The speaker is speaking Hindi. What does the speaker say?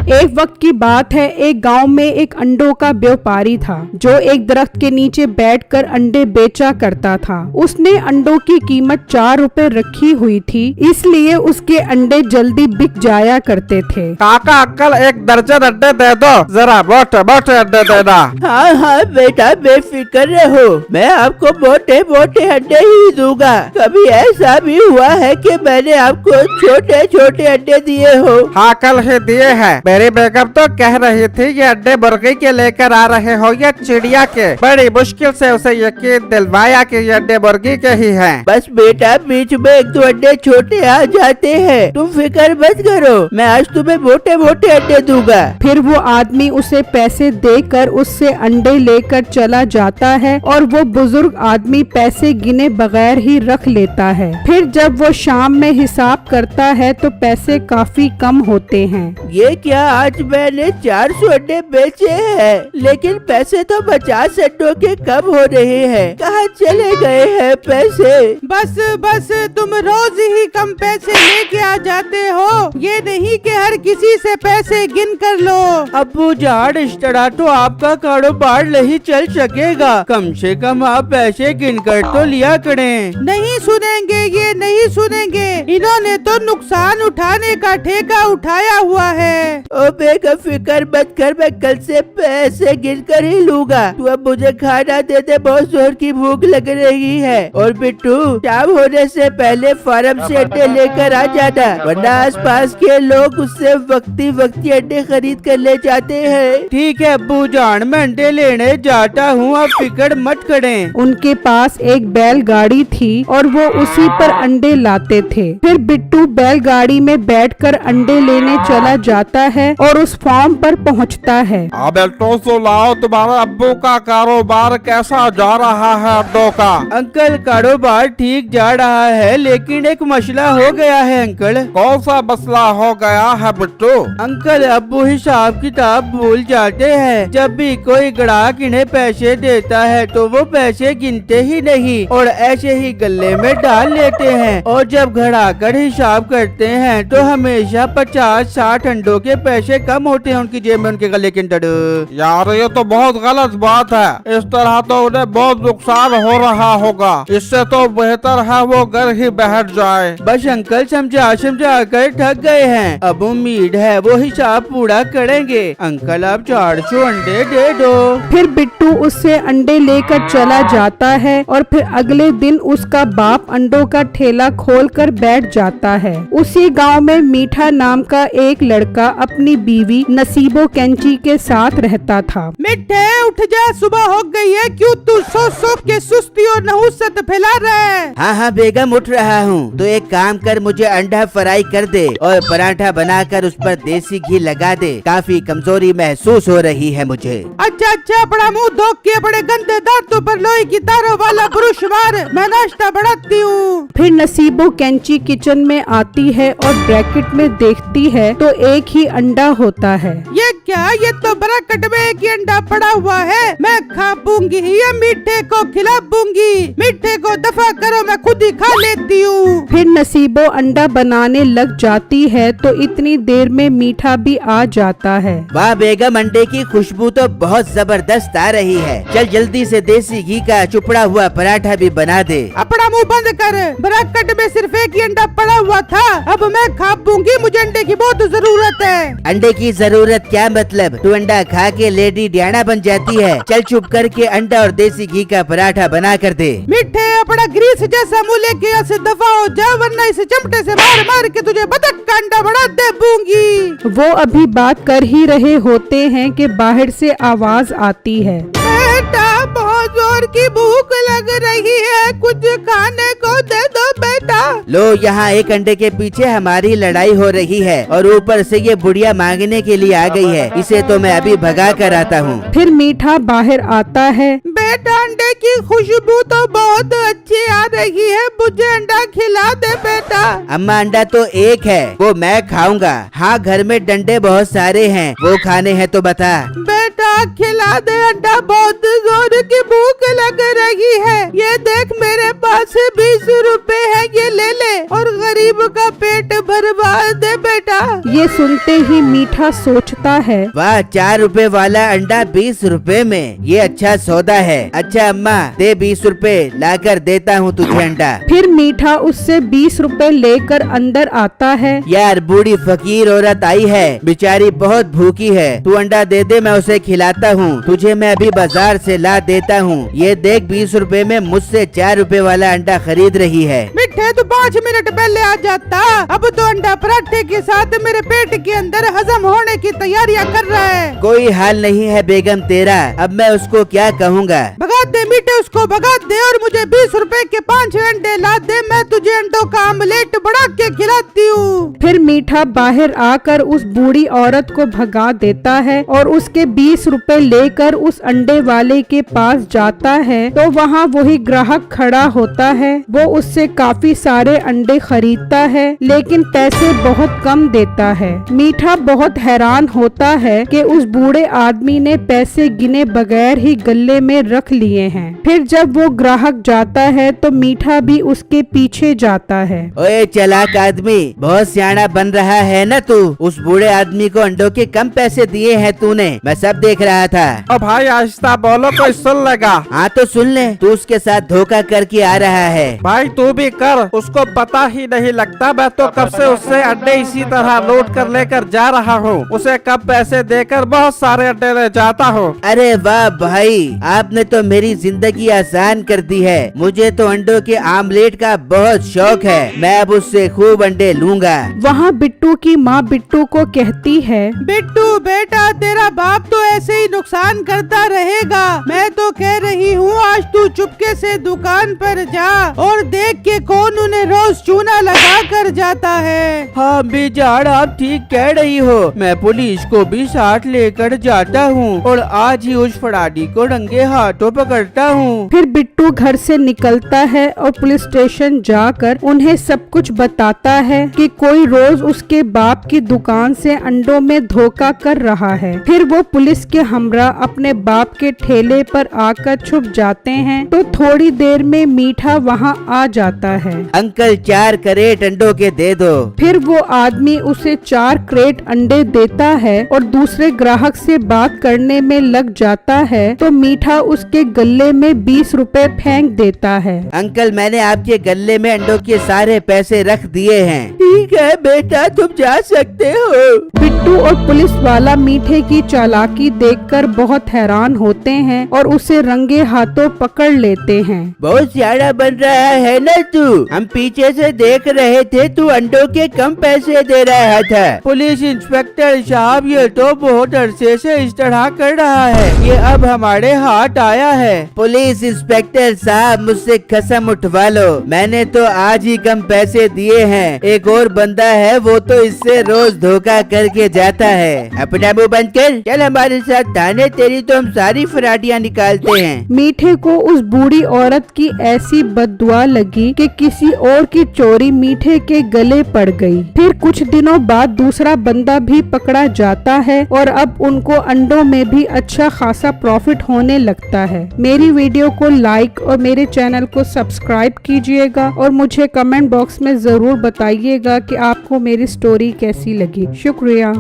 एक वक्त की बात है, एक गांव में एक अंडों का व्यापारी था जो एक दरख्त के नीचे बैठकर अंडे बेचा करता था। उसने अंडों की कीमत 4 रुपए रखी हुई थी, इसलिए उसके अंडे जल्दी बिक जाया करते थे। काका अंकल 1 दर्जन अंडे दे दो, जरा मोटे मोटे अंडे देना। हाँ हाँ बेटा, बेफिक्र रहो, मैं आपको मोटे मोटे अंडे ही दूंगा। कभी ऐसा भी हुआ है कि मैंने आपको छोटे छोटे अंडे दिए हो? हाँ कल ही दिए हैं। मेरी बेगम तो कह रही थी ये अंडे मुर्गी के लेकर आ रहे हो या चिड़िया के। बड़ी मुश्किल से उसे यकीन दिलवाया कि ये अंडे मुर्गी के ही हैं। बस बेटा, बीच में 1-2 अंडे छोटे आ जाते हैं, तुम फिक्र मत करो, मैं आज तुम्हें मोटे मोटे अंडे दूंगा। फिर वो आदमी उसे पैसे देकर उससे अंडे लेकर चला जाता है और वो बुजुर्ग आदमी पैसे गिने बगैर ही रख लेता है। फिर जब वो शाम में हिसाब करता है तो पैसे काफी कम होते हैं। ये क्या, आज मैंने 400 अंडे बेचे हैं, लेकिन पैसे तो 50 अंडों के कम हो रहे हैं। कहाँ चले गए हैं पैसे? बस बस, तुम रोज ही कम पैसे लेके आ जाते हो, ये नहीं कि हर किसी से पैसे गिन कर लो। अब्बू जान, इस तरह तो आपका कारोबार नहीं चल सकेगा, कम से कम आप पैसे गिन कर तो लिया करें। नहीं सुनेंगे, ये नहीं सुनेंगे, इन्होंने तो नुकसान उठाने का ठेका उठाया हुआ है। ओ बेगम, फिक्र मत कर, मैं कल से पैसे गिन कर ही लूंगा। तू अब मुझे खाना दे दे, बहुत जोर की भूख लग रही है। और बिट्टू, शाम होने से पहले फार्म से अंडे लेकर आ जाना, वरना आस पास के लोग उससे वक्ती अंडे खरीद कर ले जाते हैं। ठीक है अब्बू जान, मैं अंडे लेने जाता हूँ, आप फिक्र मत करें। उनके पास एक बैलगाड़ी थी और वो उसी पर अंडे लाते थे। फिर बिट्टू बैलगाड़ी में बैठकर अंडे लेने चला जाता है और उस फार्म पर पहुंचता है। अब तो सुनाओ, तुम्हारे अब्बू का कारोबार कैसा जा रहा है अंडों का? अंकल, कारोबार ठीक जा रहा है, लेकिन एक मसला हो गया है अंकल। कौन सा मसला हो गया है बिट्टू? अंकल, अब्बू हिसाब किताब भूल जाते हैं। जब भी कोई ग्राहक इन्हें पैसे देता है तो वो पैसे गिनते ही नहीं और ऐसे ही गले में डाल लेते हैं, और जब घड़ाकर हिसाब करते हैं तो हमेशा 50-60 अंडों के पैसे कम होते हैं उनकी जेब में, उनके गले के अंदर। यार ये तो बहुत गलत बात है, इस तरह तो उन्हें बहुत नुकसान हो रहा होगा। इससे तो बेहतर है वो घर ही बैठ जाए। बस अंकल, समझा कर थक गए हैं, अब उम्मीद है वो हिसाब पूरा करेंगे। अंकल, आप 400 अंडे दे दो। फिर बिट्टू उससे अंडे लेकर चला जाता है और फिर अगले दिन उसका बाप अंडों का ठेला खोलकर बैठ जाता है। उसी गांव में मीठा नाम का एक लड़का अपनी बीवी नसीबो कैंची के साथ रहता था। मिठे, उठ जा, सुबह हो गई है, क्यों तू सो के सुस्ती और नहुसत फैला रहा है? हाँ बेगम, उठ रहा हूँ। तो एक काम कर, मुझे अंडा फ्राई कर दे और पराठा बनाकर उस पर देसी घी लगा दे, काफी कमजोरी महसूस हो रही है मुझे। अच्छा, अपना मुंह धो के बड़े गंदे दांतों पर लोहे की तारों वाला ब्रश मार, मैं नाश्ता बढ़ाती हूँ। फिर नसीबो कैंची किचन में आती है और ब्रैकेट में देखती है तो एक ही अंडा होता है। ये क्या, ये तो ब्रैकेट में एक ही अंडा पड़ा हुआ है, मैं खा पूंगी, ये मीठे को खिला पूंगी। मीठे को दफा करो, मैं खुद ही खा लेती हूँ। फिर नसीबो अंडा बनाने लग जाती है तो इतनी देर में मीठा भी आ जाता है। वाह बेगम, अंडे की खुशबू तो बहुत जबरदस्त आ रही है। चल जल्दी से देसी घी का चुपड़ा हुआ पराठा भी बना दे। अपना मुंह बंद कर, ब्रैकेट में सिर्फ एक ही अंडा पड़ा हुआ था, अब मैं खा पूंगी, मुझे अंडे की बहुत जरूरत है। अंडे की जरूरत क्या मतलब, तू अंडा खा के लेडी डियाना बन जाती है। चल चुप करके अंडा और देसी घी का पराठा बना कर दे। मीठे, अपना ग्रीस जैसा मुँह लेके यहाँ से दफा हो जा, वरना इसे चमटे से मार मार के तुझे बतख का अंडा बना दे दूंगी। वो अभी बात कर ही रहे होते हैं कि बाहर से आवाज आती है। बेटा, बहुत जोर की भूख लग रही है, कुछ खाने को दे दो बेटा। लो, यहाँ एक अंडे के पीछे हमारी लड़ाई हो रही है और ऊपर से ये बुढ़िया मांगने के लिए आ गई है, इसे तो मैं अभी भगा कर आता हूँ। फिर मीठा बाहर आता है। बेटा, अंडे की खुशबू तो बहुत अच्छी आ रही है, मुझे अंडा खिला दे बेटा। अम्मा, अंडा तो एक है, वो मैं खाऊंगा। हाँ, घर में डंडे बहुत सारे हैं, वो खाने हैं तो बता। बेटा, खिला दे अंडा, बहुत जोर की भूख लग रही है। ये देख मेरे पास 20 रुपए है, ये ले ले और गरीब का पेट भरवा दे बेटा। ये सुनते ही मीठा सोचता है, वाह, 4 रुपए वाला अंडा 20 रुपए में, ये अच्छा सौदा है। अच्छा अम्मा, दे 20 रुपए, लाकर देता हूँ तुझे अंडा। फिर मीठा उससे 20 रुपए लेकर अंदर आता है। यार, बूढ़ी फकीर औरत आई है, बेचारी बहुत भूखी है, तू अंडा दे दे, मैं उसे खिलाता हूँ। तुझे मैं अभी बाजार से ला देता हूँ। ये देख 20 रुपए में मुझसे 4 रुपए वाला अंडा खरीद रही है। मिठे तू 5 मिनट पहले आ जाता, अब तो अंडा पराठे के साथ मेरे पेट के अंदर हजम होने की तैयारियां कर रहा है। कोई हाल नहीं है बेगम तेरा, अब मैं उसको क्या कहूँगा। भगा दे मीठे, उसको भगा दे और मुझे 20 रुपए के 5 अंडे ला दे, मैं तुझे अंडों का आमलेट बना के खिलाती हूँ। फिर मीठा बाहर आकर उस बूढ़ी औरत को भगा देता है और उसके 20 रुपए लेकर उस अंडे वाले के पास जाता है तो वहाँ वही ग्राहक खड़ा होता है। वो उससे काफी सारे अंडे खरीदता है लेकिन पैसे बहुत कम देता है। मीठा बहुत हैरान होता है कि उस बूढ़े आदमी ने पैसे गिने बगैर ही गले में रख लिए हैं। फिर जब वो ग्राहक जाता है तो मीठा भी उसके पीछे जाता है। ओए चालाक आदमी, बहुत सियाना बन रहा है ना तू। उस बूढ़े आदमी को अंडों के कम पैसे दिए हैं तूने, मैं सब देख रहा था। ओ भाई आहिस्ता बोलो, कोई सुन लेगा। हाँ तो सुन ले, तू उसके साथ धोखा करके आ रहा है। भाई तू भी कर, उसको पता ही नहीं लगता। मैं तो कब से उससे अंडे इसी तरह लोड कर लेकर जा रहा हूँ। उसे कब पैसे देकर बहुत सारे अंडे ले जाता हूँ। अरे वाह भाई, आपने तो मेरी जिंदगी आसान कर दी है। मुझे तो अंडों के आमलेट का बहुत शौक है, मैं अब उससे खूब अंडे लूंगा। वहाँ बिट्टू की माँ बिट्टू को कहती है, बिट्टू बेटा, तेरा बाप तो ऐसे ही नुकसान करता रहेगा। मैं तो कह रही हूँ आज तू चुपके से दुकान पर जा और देख के कौन उन्हें रोज चूना लगा कर जाता है। हाँ बेजाड़, आप ठीक कह रही हो। मैं पुलिस को भी साथ लेकर जाता हूँ और आज ही उस फराडी को रंगे हाथों पकड़ता हूँ। फिर बिट्टू घर से निकलता है और पुलिस स्टेशन जाकर उन्हें सब कुछ बताता है कि कोई रोज उसके बाप की दुकान से अंडों में धोखा कर रहा है। फिर वो पुलिस के हमरा अपने बाप के ठेले पर आकर छुप जाते हैं तो थोड़ी देर में मीठा वहाँ आ जाता है। अंकल 4 क्रेट अंडों के दे दो। फिर वो आदमी उसे 4 क्रेट अंडे देता है और दूसरे ग्राहक से बात करने में लग जाता है तो मीठा उसके गले में 20 रुपए फेंक देता है। अंकल, मैंने आपके गले में अंडों के सारे पैसे रख दिए हैं। ठीक है बेटा, तुम जा सकते हो। बिट्टू और पुलिस वाला मीठे की चालाकी देखकर बहुत हैरान होते हैं और उसे रंगे हाथों पकड़ लेते हैं। बहुत सियाना बन रहा है ना तू। हम पीछे से देख रहे थे, तू अंडों के कम पैसे दे रहा था। पुलिस इंस्पेक्टर साहब, ये तो बहुत अरसे से इस तरह कर रहा है, ये अब हमारे हाथ आया है। पुलिस इंस्पेक्टर साहब, मुझसे कसम उठवा लो, मैंने तो आज ही कम पैसे दिए हैं। एक और बंदा है, वो तो इससे रोज धोखा करके जाता है। अपना मुंह बंद कर, चल हमारे साथ थाने, तेरी तो हम सारी फराटियाँ निकालते हैं। मीठे को उस बूढ़ी औरत की ऐसी बद्दुआ लगी कि किसी और की चोरी मीठे के गले पड़ गई। फिर कुछ दिनों बाद दूसरा बंदा भी पकड़ा जाता है और अब उनको अंडों में भी अच्छा खासा प्रॉफिट होने लगता है। मेरी वीडियो को लाइक और मेरे चैनल को सब्सक्राइब कीजिएगा और मुझे कमेंट बॉक्स में जरूर बताइएगा कि आपको मेरी स्टोरी कैसी लगी। शुक्रिया।